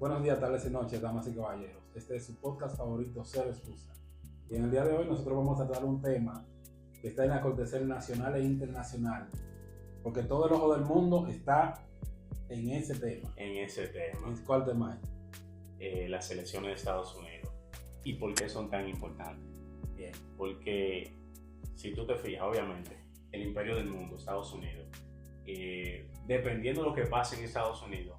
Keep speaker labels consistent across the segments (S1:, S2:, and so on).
S1: Buenos días, tardes y noches, damas y caballeros. Este es su podcast favorito, Cero Excusa. Y en el día de hoy nosotros vamos a tratar un tema que está en acontecer nacional e internacional, porque todo el ojo del mundo está en ese tema. ¿Cuál tema es?
S2: Las elecciones de Estados Unidos. ¿Y por qué son tan importantes?
S1: Bien.
S2: Porque si tú te fijas, obviamente, el imperio del mundo, Estados Unidos, dependiendo de lo que pase en Estados Unidos,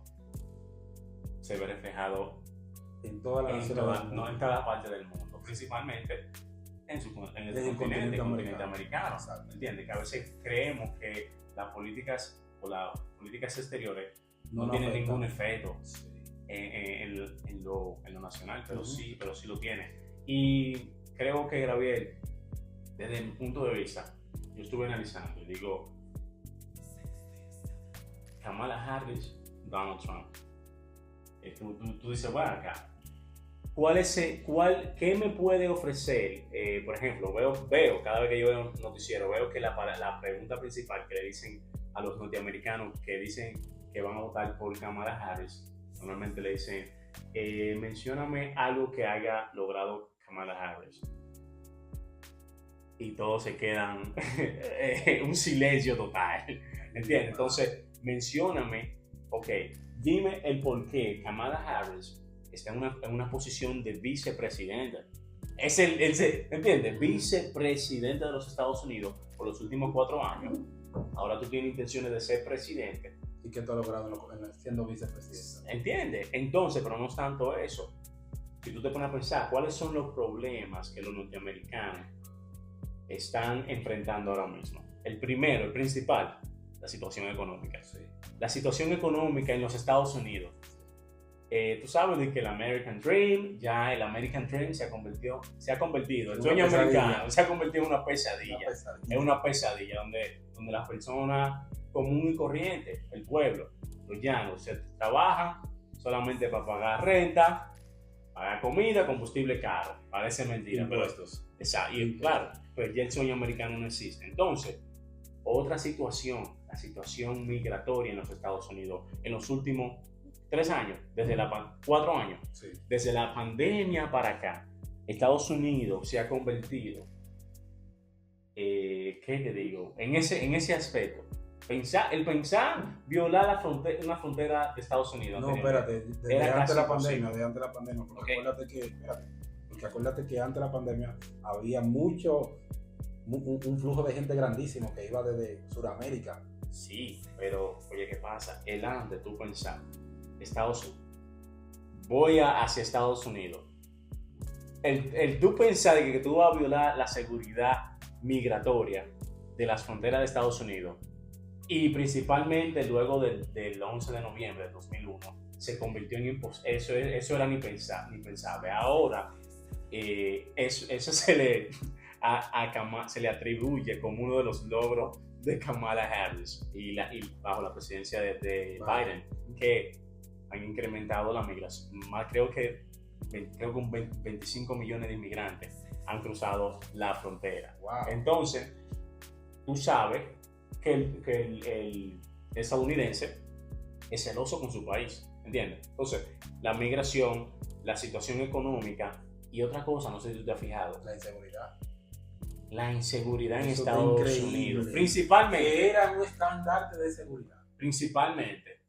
S2: se ve reflejado
S1: en toda la
S2: en cada parte del mundo, principalmente en el continente americano. ¿Entiendes? Que a veces creemos que las políticas exteriores no tienen ningún efecto en lo nacional, pero sí lo tiene. Y creo que, Gabriel, desde mi punto de vista, yo estuve analizando y digo, Kamala Harris, Donald Trump. Tú dices, bueno, acá, ¿qué me puede ofrecer? Por ejemplo, veo cada vez que yo veo un noticiero, veo que la pregunta principal que le dicen a los norteamericanos que dicen que van a votar por Kamala Harris, normalmente le dicen, mencióname algo que haya logrado Kamala Harris. Y todos se quedan un silencio total, ¿entiendes? Entonces, mencióname, dime el por qué Kamala Harris está en una posición de vicepresidenta. Es ¿entiendes? Vicepresidenta de los Estados Unidos por los últimos 4 años. Ahora tú tienes intenciones de ser presidente.
S1: ¿Y qué tú has logrado siendo vicepresidenta?
S2: ¿Entiendes? Entonces, pero no es tanto eso. Si tú te pones a pensar, ¿cuáles son los problemas que los norteamericanos están enfrentando ahora mismo? El principal, la situación económica.
S1: Sí.
S2: La situación económica en los Estados Unidos. Tú sabes de que el American Dream se ha convertido, el sueño americano se ha convertido en una pesadilla. Es una pesadilla donde las personas común y corriente, el pueblo, los llanos, se trabajan solamente para pagar renta, pagar comida, combustible caro. Parece mentira,
S1: Impuestos.
S2: Exacto. Y claro, pues ya el sueño americano no existe. Entonces, otra situación, la situación migratoria en los Estados Unidos en los últimos 3 años, 4 años,
S1: sí.
S2: Desde la pandemia para acá, Estados Unidos se ha convertido, ¿qué te digo? En ese aspecto, pensar violar una frontera de Estados Unidos.
S1: No, espérate, desde antes de la pandemia, porque acuérdate que antes de la pandemia había un flujo de gente grandísimo que iba desde Sudamérica.
S2: Sí, pero oye, ¿qué pasa? Antes tú pensar, voy hacia Estados Unidos. El tú pensar que tú vas a violar la seguridad migratoria de las fronteras de Estados Unidos, y principalmente luego del 11 de noviembre de 2001, se convirtió en imposible. Eso era ni pensable. Ahora, eso se le atribuye como uno de los logros de Kamala Harris y bajo la presidencia de Biden, que han incrementado la migración. Creo que 25 millones de inmigrantes han cruzado la frontera.
S1: Wow.
S2: Entonces, tú sabes que el estadounidense es celoso con su país, ¿entiendes? Entonces, la migración, la situación económica y otra cosa, no sé si tú te has fijado. La inseguridad en Estados Unidos. Principalmente.
S1: Que era un estandarte de seguridad.
S2: Principalmente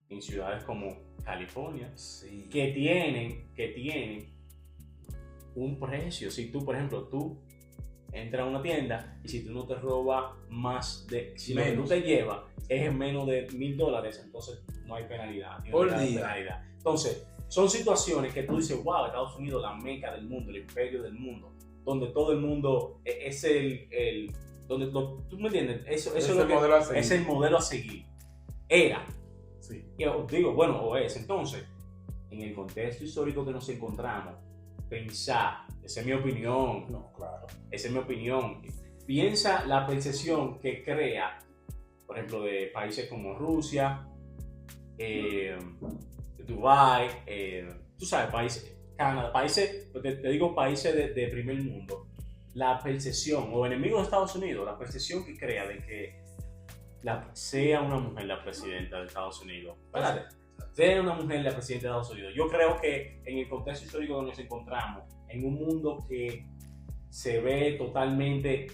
S2: en ciudades como California,
S1: sí.
S2: que tienen un precio. Si tú, por ejemplo, entras a una tienda y si tú no te robas si lo que tú te llevas es menos de $1,000, entonces no hay penalidad.
S1: Por día.
S2: Entonces, son situaciones que tú dices, wow, Estados Unidos, la meca del mundo, el imperio del mundo, donde todo el mundo es donde tú me entiendes, eso es el modelo a seguir. Era.
S1: Sí.
S2: Yo digo, bueno, o es. Entonces, en el contexto histórico que nos encontramos, pensar, esa es mi opinión.
S1: No, claro.
S2: Esa es mi opinión. Piensa la percepción que crea, por ejemplo, de países como Rusia, Dubái, tú sabes, países, Canadá, países, te digo países de primer mundo. La percepción, o enemigos de Estados Unidos, la percepción que crea de que sea una mujer la presidenta de Estados Unidos. Ser una mujer la presidenta de Estados Unidos. Yo creo que en el contexto histórico que nos encontramos, en un mundo que se ve totalmente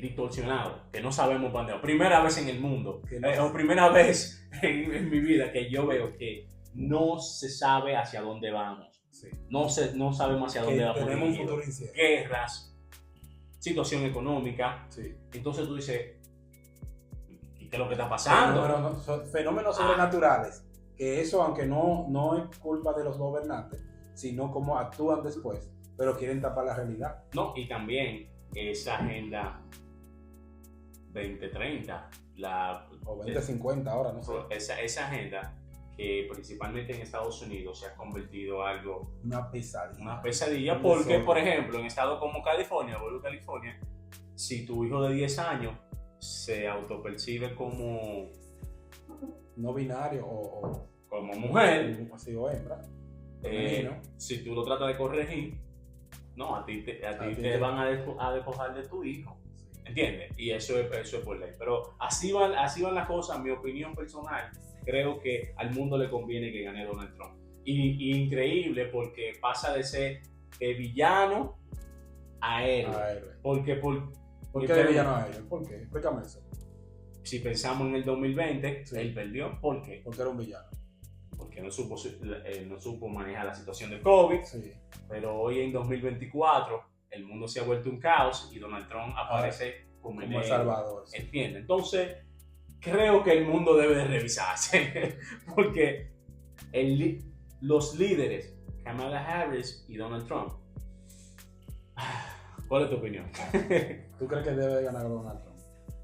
S2: distorsionado, que no sabemos para dónde va. Primera vez en el mundo, o primera vez en mi vida que yo veo que no se sabe hacia dónde vamos.
S1: Sí.
S2: No sabemos hacia dónde vamos.
S1: Tenemos un futuro incierto.
S2: Guerras, situación económica.
S1: Sí.
S2: Entonces tú dices, ¿qué es lo que está pasando?
S1: Fenómenos sobrenaturales. Que eso, aunque no es culpa de los gobernantes, sino cómo actúan después, pero quieren tapar la realidad.
S2: No, y también esa agenda 2030,
S1: o 2050 ahora, no sé.
S2: Esa agenda que principalmente en Estados Unidos se ha convertido en algo...
S1: Una pesadilla.
S2: Porque, por ejemplo, en estados como California, si tu hijo de 10 años se autopercibe como...
S1: no binario o
S2: como mujer,
S1: así o hembra,
S2: si tú lo tratas de corregir, no, a ti te van a despojar de tu hijo. ¿Entiendes? Y eso es por ley. Pero así van las cosas. Mi opinión personal, creo que al mundo le conviene que gane Donald Trump. Y increíble porque pasa de ser villano a héroe.
S1: ¿Por qué de villano a héroe? ¿Por qué? Explícame eso.
S2: Si pensamos en el 2020,
S1: sí,
S2: él perdió. ¿Por qué?
S1: Porque era un villano.
S2: Porque no supo manejar la situación del COVID.
S1: Sí.
S2: Pero hoy en 2024 el mundo se ha vuelto un caos y Donald Trump aparece como
S1: el salvador. Sí.
S2: ¿Entiendes? Entonces, creo que el mundo debe de revisarse. Porque los líderes, Kamala Harris y Donald Trump, ¿cuál es tu opinión?
S1: ¿Tú crees que debe ganar Donald Trump?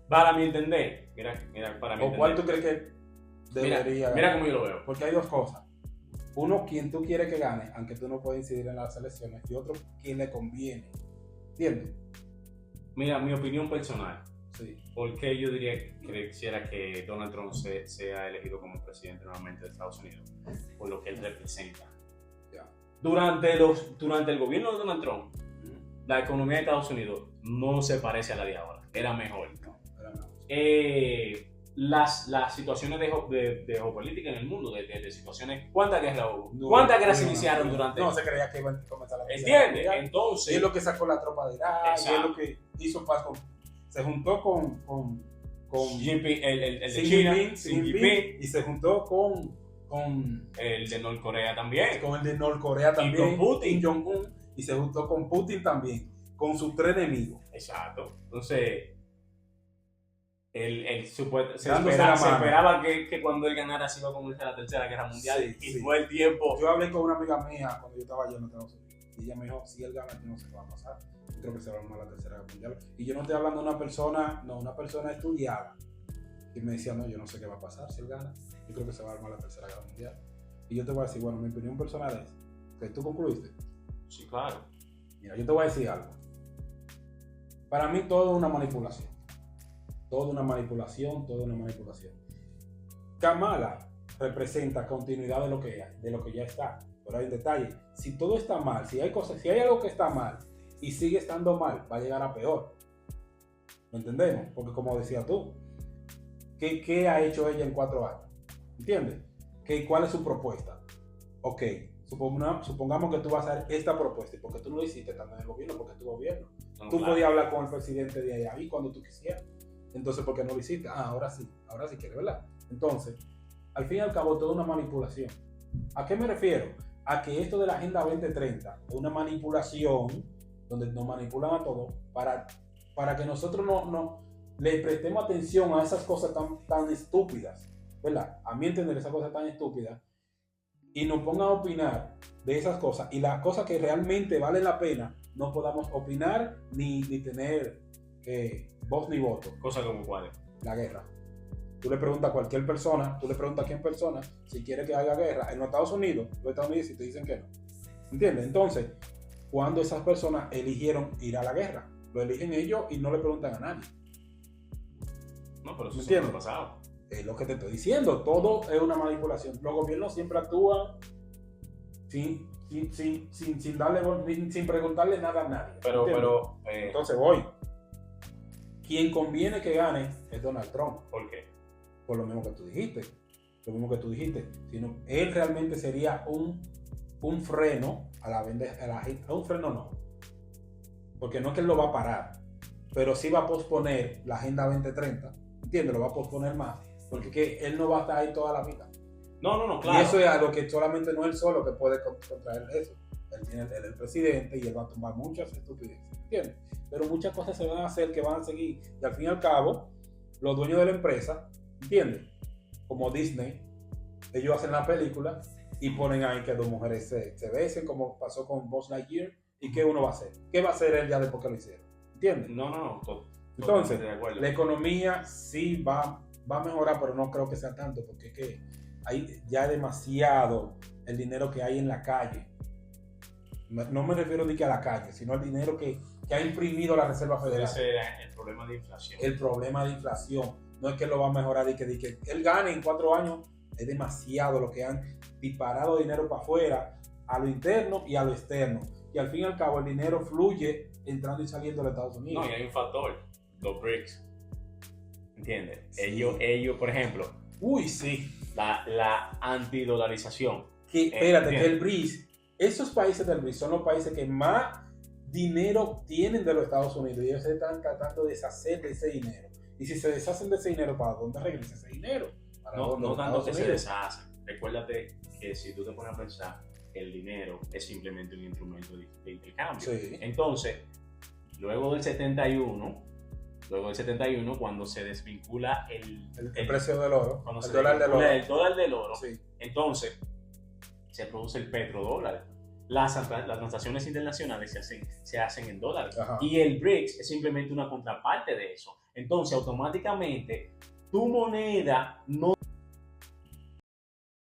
S2: Para mi entender, mira, para mi entender.
S1: ¿O cuál tú crees que debería ganar?
S2: Mira cómo yo lo veo.
S1: Porque hay dos cosas. Uno, quien tú quieres que gane, aunque tú no puedes incidir en las elecciones, y otro, quien le conviene. ¿Entiendes?
S2: Mira, mi opinión personal.
S1: Sí.
S2: Porque yo quisiera que Donald Trump sea elegido como presidente nuevamente de Estados Unidos, por lo que él representa.
S1: Yeah. Durante
S2: el gobierno de Donald Trump, la economía de Estados Unidos no se parece a la de ahora. Era mejor.
S1: No, era mejor.
S2: Las situaciones de geopolítica en el mundo, de situaciones, ¿cuántas guerras hubo? ¿Cuántas guerras se iniciaron durante?
S1: No, se creía que iban a comenzar la guerra.
S2: ¿Entiendes? Entonces,
S1: y es lo que sacó la tropa de Irak, y es lo que hizo paz se juntó con
S2: Jinping, el de
S1: Xi
S2: China,
S1: Jinping, y se juntó con
S2: el de Norcorea también.
S1: Con el de Norcorea también.
S2: Y con Putin.
S1: Kim Jong-un, y se juntó con Putin también, con sus tres enemigos.
S2: Exacto. Entonces, se
S1: esperaba
S2: que cuando él ganara se iba a comenzar la Tercera Guerra Mundial, y fue el tiempo.
S1: Yo hablé con una amiga mía cuando yo estaba allá en Estados Unidos y ella me dijo, si él gana, no sé qué va a pasar, yo creo que se va a armar la Tercera Guerra Mundial. Y yo no estoy hablando de una persona estudiada, y me decía, no, yo no sé qué va a pasar si él gana, yo creo que se va a armar la Tercera Guerra Mundial. Y yo te voy a decir, bueno, mi opinión personal es que tú concluiste.
S2: Sí, claro.
S1: Mira, yo te voy a decir algo. Para mí todo es una manipulación. Toda una manipulación. Kamala representa continuidad de lo que ya está. Pero hay un detalle. Si todo está mal, si hay algo que está mal y sigue estando mal, va a llegar a peor. ¿Lo entendemos? Porque como decías tú, ¿qué ha hecho ella en 4 años? ¿Entiendes? ¿Cuál es su propuesta? Ok, supongamos que tú vas a hacer esta propuesta y porque tú no lo hiciste estando en el gobierno, porque es tu gobierno. No, tú podías hablar con el presidente de ahí cuando tú quisieras. Entonces, ¿por qué no lo hiciste? Ahora sí quieres, ¿verdad? Entonces, al fin y al cabo, toda una manipulación. ¿A qué me refiero? A que esto de la Agenda 2030 es una manipulación donde nos manipulan a todos para que nosotros no le prestemos atención a esas cosas tan estúpidas, ¿verdad? A mí entender esas cosas tan estúpidas y nos pongan a opinar de esas cosas y las cosas que realmente valen la pena no podamos opinar ni tener voz ni voto.
S2: ¿Cosas como cuáles?
S1: La guerra. Tú le preguntas a cualquier persona, a quién persona si quiere que haya guerra en los Estados Unidos y te dicen que no. ¿Entiendes? Entonces, cuando esas personas eligieron ir a la guerra, lo eligen ellos y no le preguntan a nadie.
S2: No, pero eso siempre ha pasado.
S1: Es lo que te estoy diciendo, todo es una manipulación. Los gobiernos siempre actúan sin preguntarle nada a nadie. Entonces voy. Quien conviene que gane es Donald Trump.
S2: ¿Por qué?
S1: Por lo mismo que tú dijiste. lo mismo que tú dijiste, sino él realmente sería un freno a la venta, un freno no, porque no es que él lo va a parar, pero sí va a posponer la Agenda 2030, ¿entiendes? Lo va a posponer más, porque que él no va a estar ahí toda la vida.
S2: No, claro.
S1: Y eso es algo que solamente no él solo que puede contraer eso. Él es el presidente y él va a tomar muchas estupideces, ¿entiendes? Pero muchas cosas se van a hacer que van a seguir. Y al fin y al cabo, los dueños de la empresa, ¿entiendes? Como Disney, ellos hacen la película y ponen ahí que dos mujeres se besen, como pasó con Buzz Lightyear. ¿Y qué uno va a hacer? ¿Qué va a hacer él ya después que lo hicieron? ¿Entiendes?
S2: No.
S1: Entonces, la economía sí va a mejorar, pero no creo que sea tanto, porque es que hay ya demasiado el dinero que hay en la calle. No me refiero ni que a la calle, sino al dinero que ha imprimido la Reserva Federal.
S2: Ese es el problema de inflación.
S1: El problema de inflación. No es que lo va a mejorar y que él gane en 4 años. Es demasiado lo que han disparado dinero para afuera, a lo interno y a lo externo. Y al fin y al cabo el dinero fluye entrando y saliendo de Estados Unidos.
S2: No, y hay un factor, los BRICS. ¿Entiendes?
S1: Sí.
S2: Ellos, por ejemplo,
S1: Uy, sí.
S2: la antidolarización.
S1: Espérate, que el BRICS, esos países del BRICS son los países que más dinero tienen de los Estados Unidos y ellos se están tratando de deshacer de ese dinero. Y si se deshacen de ese dinero, ¿para dónde regresa ese dinero?
S2: No tanto que se deshacen. Recuérdate que si tú te pones a pensar, el dinero es simplemente un instrumento de intercambio.
S1: Sí.
S2: Entonces, luego del 71, cuando se desvincula
S1: el precio del oro,
S2: el
S1: dólar del oro.
S2: El dólar del oro,
S1: Sí.
S2: entonces se produce el petrodólar. Las transacciones internacionales se hacen en dólares.
S1: Ajá.
S2: Y el BRICS es simplemente una contraparte de eso. Entonces, automáticamente, tu moneda no